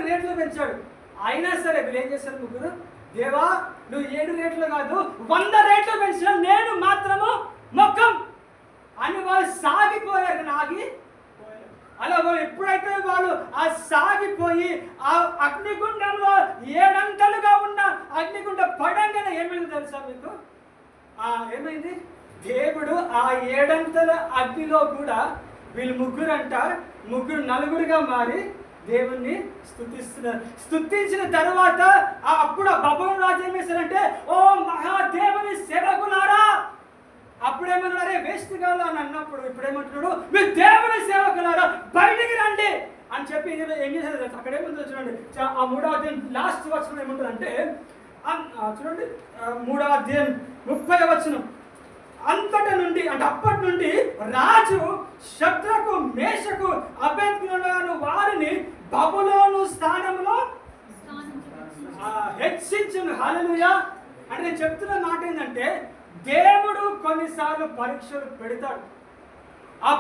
రేట్లు పెంచాడు. అయినా సరే వీళ్ళు ఏం చేశారు ముగ్గురు, దేవా నువ్వు 7 రేట్లు కాదు 100 రేట్లు పెంచిన నేను మాత్రము మొక్కం అని వాళ్ళు సాగిపోయారు. అలా ఎప్పుడైతే వాళ్ళు ఆ సాగిపోయి ఆ అగ్నిగుండంలో 7 అంతలుగా ఉన్న అగ్నిగుండ పడంగానే ఏమైంది తెలుసా మీకు? ఏమైంది? దేవుడు ఆ 7 అంతల అగ్నిలో కూడా వీళ్ళు ముగ్గురు నలుగురుగా మారి దేవుణ్ణి స్తుతిస్తున్నారు. స్తుతించిన తర్వాత అప్పుడు ఆ బబులోను రాజు ఏం చేశారంటే, ఓ మహాదేవుని సేవకులారా, అప్పుడేమన్నారే వేస్ట్ కాదు అని అన్నప్పుడు ఇప్పుడేమంటున్నాడు, మీరు దేవుని సేవకులారా బయటికి రండి అని చెప్పి ఏం చేశారు అక్కడేముందో చూడండి. ఆ 3వ అధ్యాయం లాస్ట్ వచనం ఏముంటుందంటే, చూడండి 3వ అధ్యాయం 30వ వచనం, అంతటి నుండి అంటే అప్పటి నుండి రాజు శద్రకు మేషకు అబేద్నెగోను వారిని బబులోను స్థానంలో హెచ్చించును. హల్లెలూయా. అంటే నేను చెప్తున్న మాట ఏంటంటే, దేవుడు కొన్నిసార్లు పరీక్షలు పెడతాడు. ఆ